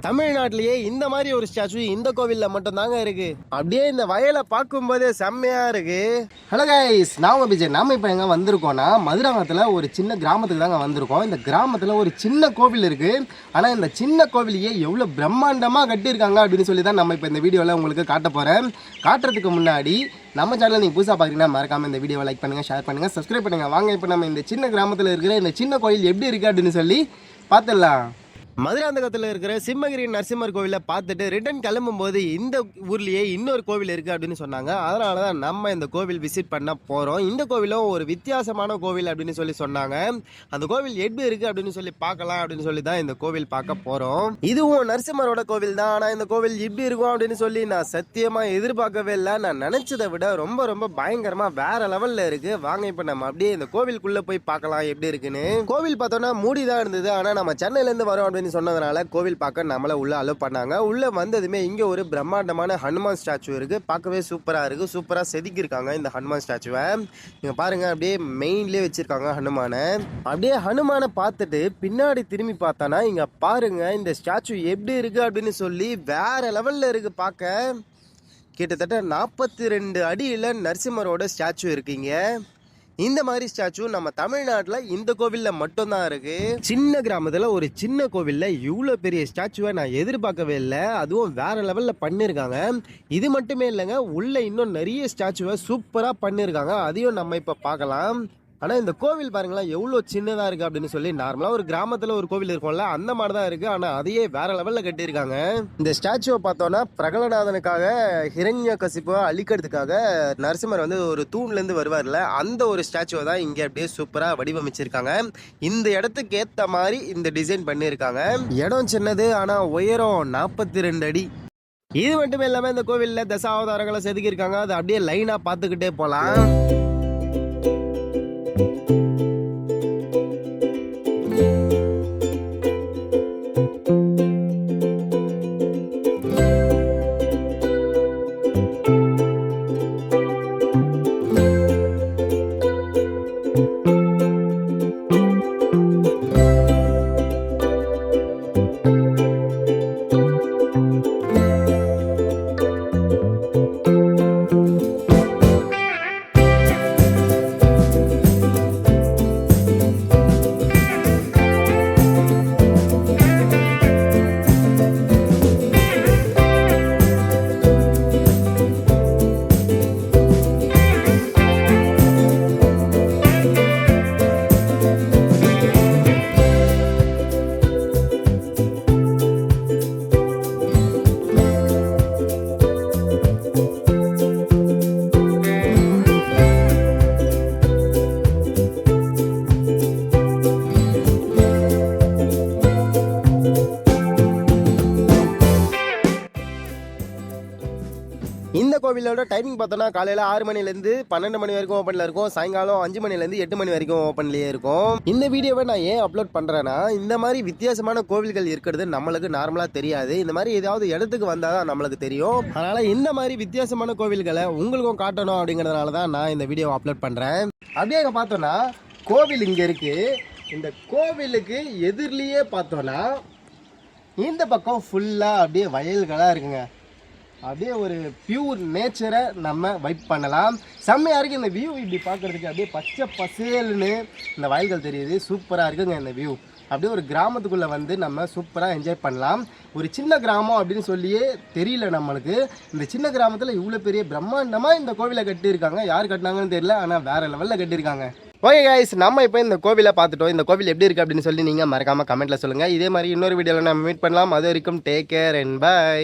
தமிழ்நாட்டிலேயே இந்த மாதிரி ஒரு ஸ்டாச்சு இந்த கோவில்ல மட்டும் தாங்க இருக்கு. அப்படியே இந்த வயலை பார்க்கும்போது செம்மையா இருக்கு. ஹலோ கைஸ், நாம விஜய். நாம இப்போ எங்க வந்திருக்கோம்னா மதுராங்கத்தில் ஒரு சின்ன கிராமத்துக்கு தாங்க வந்திருக்கோம். இந்த கிராமத்தில் ஒரு சின்ன கோவில் இருக்கு. ஆனால் இந்த சின்ன கோவிலையே எவ்வளோ பிரம்மாண்டமாக கட்டியிருக்காங்க அப்படின்னு சொல்லி தான் நம்ம இப்போ இந்த வீடியோவில் உங்களுக்கு காட்ட போகிறேன். காட்டுறதுக்கு முன்னாடி நம்ம சேனல் நீங்கள் புதுசாக பார்க்குறீங்கன்னா மறக்காமல் இந்த வீடியோவை லைக் பண்ணுங்கள், ஷேர் பண்ணுங்கள், சப்ஸ்கிரைப் பண்ணுங்கள். வாங்க இப்போ நம்ம இந்த சின்ன கிராமத்தில் இருக்கிற இந்த சின்ன கோயில் எப்படி இருக்குது அப்படின்னு சொல்லி பார்த்துடலாம். மதுராந்தகத்தில் இருக்கிற சிம்மகிரி நரசிம்மர் கோவிலை பார்த்துட்டு ரிட்டர்ன் கிளம்பும்போது இந்த ஊர்லேயே இன்னொரு கோவில் இருக்குது அப்படின்னு சொன்னாங்க. அதனால தான் நம்ம இந்த கோவில் விசிட் பண்ண போகிறோம். இந்த கோவிலும் ஒரு வித்தியாசமான கோவில் அப்படின்னு சொல்லி சொன்னாங்க. அந்த கோவில் எப்படி இருக்குது அப்படின்னு சொல்லி பார்க்கலாம் அப்படின்னு சொல்லி தான் இந்த கோவில் பார்க்க போகிறோம். இதுவும் நரசிம்மரோட கோவில் தான். ஆனால் இந்த கோவில் எப்படி இருக்கும் அப்படின்னு சொல்லி நான் சத்தியமாக எதிர்பார்க்கவே இல்லை. நான் நினச்சதை விட ரொம்ப ரொம்ப பயங்கரமாக வேற லெவலில் இருக்குது. வாங்க இப்போ நம்ம அப்படியே இந்த கோவிலுக்குள்ளே போய் பார்க்கலாம் எப்படி இருக்குன்னு. கோவில் பார்த்தோன்னா மூடி தான் இருந்தது. ஆனால் நம்ம சென்னையிலேருந்து வரோம் அப்படின்னு சொன்னதுனால கோவில் பார்க்க நம்மள உள்ள அலோ பண்ணாங்க. உள்ள வந்ததுமே இங்க ஒரு பிரம்மாண்டமான ஹனுமான் ஸ்டாச்சு இருக்கு. பார்க்கவே சூப்பரா இருக்கு. சூப்பரா செதுக்கி இருக்காங்க இந்த ஹனுமான் ஸ்டாச்சுவை. நீங்க பாருங்க, அப்படியே மெயின்லயே வச்சிருக்காங்க ஹனுமானை. அப்படியே ஹனுமானை பார்த்துட்டு பின்னாடி திரும்பி பார்த்தானா இங்க பாருங்க இந்த ஸ்டாச்சு எப்படி இருக்கு அப்படின்னு சொல்லி வேற லெவல்ல இருக்கு. பார்க்க கிட்டத்தட்ட 42 அடியில நரசிம்மரோட ஸ்டாச்சு இருக்குங்க. இந்த மாதிரி ஸ்டாச்சு நம்ம தமிழ்நாட்டில் இந்த கோவிலில் மட்டும்தான் இருக்கு. சின்ன கிராமத்தில் ஒரு சின்ன கோவிலில் இவ்வளோ பெரிய ஸ்டாச்சுவை நான் எதிர்பார்க்கவே இல்லை. அதுவும் வேற லெவலில் பண்ணியிருக்காங்க. இது மட்டுமே இல்லைங்க, உள்ள இன்னும் நிறைய ஸ்டாச்சுவை சூப்பராக பண்ணியிருக்காங்க. அதையும் நம்ம இப்போ பார்க்கலாம். ஆனால் இந்த கோவில் பாருங்களேன் எவ்வளோ சின்னதாக இருக்குது அப்படின்னு சொல்லி. நார்மலாக ஒரு கிராமத்தில் ஒரு கோவில் இருக்கும்ல, அந்த மாதிரி தான் இருக்குது. ஆனால் அதையே வேற லெவலில் கட்டியிருக்காங்க. இந்த ஸ்டாச்சுவை பார்த்தோன்னா பிரகலநாதனுக்காக ஹிரண்ய கசிப்பை அழிக்கிறதுக்காக நரசிம்மர் வந்து ஒரு தூண்லேருந்து வருவார்ல, அந்த ஒரு ஸ்டாச்சுவை தான் இங்கே அப்படியே சூப்பராக வடிவமைச்சிருக்காங்க. இந்த இடத்துக்கு ஏற்ற மாதிரி இந்த டிசைன் பண்ணியிருக்காங்க. இடம் சின்னது, ஆனால் உயரம் 42 அடி. இது மட்டுமே இல்லாமல் இந்த கோவிலில் தசாவதாரங்களை செதுக்கியிருக்காங்க. அதை அப்படியே லைனாக பார்த்துக்கிட்டே போகலாம். இந்த கோவிலோட டைமிங் பார்த்தோன்னா காலையில் 6 மணிலேருந்து 12 மணி வரைக்கும் ஓப்பனில் இருக்கும். சாயங்காலம் 5 மணிலேருந்து 8 மணி வரைக்கும் ஓப்பன்லேயே இருக்கும். இந்த வீடியோவை நான் ஏன் அப்லோட் பண்ணுறேன்னா, இந்த மாதிரி வித்தியாசமான கோவில்கள் இருக்கிறது நம்மளுக்கு நார்மலாக தெரியாது. இந்த மாதிரி ஏதாவது இடத்துக்கு வந்தால் தான் நம்மளுக்கு தெரியும். அதனால் இந்த மாதிரி வித்தியாசமான கோவில்களை உங்களுக்கும் காட்டணும் அப்படிங்கிறதுனால தான் நான் இந்த வீடியோவை அப்லோட் பண்ணுறேன். அப்படியே அங்கே பார்த்தோன்னா கோவில் இங்கே இருக்குது. இந்த கோவிலுக்கு எதிரிலேயே பார்த்தோன்னா இந்த பக்கம் ஃபுல்லாக அப்படியே வயல்களாக இருக்குங்க. அப்படியே ஒரு பியூர் நேச்சரை நம்ம வைப் பண்ணலாம். செம்மையாக இருக்குது இந்த வியூ. இப்படி பார்க்குறதுக்கு அப்படியே பச்சை பசேல்னு இந்த வயல்கள் தெரியுது. சூப்பராக இருக்குங்க இந்த வியூ. அப்படியே ஒரு கிராமத்துக்குள்ளே வந்து நம்ம சூப்பராக என்ஜாய் பண்ணலாம். ஒரு சின்ன கிராமம் அப்படின்னு சொல்லியே தெரியல நம்மளுக்கு. இந்த சின்ன கிராமத்தில் இவ்வளோ பெரிய பிரம்மாண்டமாக இந்த கோவிலை கட்டியிருக்காங்க. யார் கட்டினாங்கன்னு தெரியல, ஆனால் வேறு லெவலில் கட்டியிருக்காங்க. ஓகே கைஸ், நம்ம இப்போ இந்த கோவிலை பார்த்துட்டோம். இந்த கோவில் எப்படி இருக்குது அப்படின்னு சொல்லி நீங்கள் மறக்காமல் கமெண்ட்டில் சொல்லுங்கள். இதே மாதிரி இன்னொரு வீடியோவில் நம்ம மீட் பண்ணலாம். அது வரைக்கும் டேக் கேர் அண்ட் பை.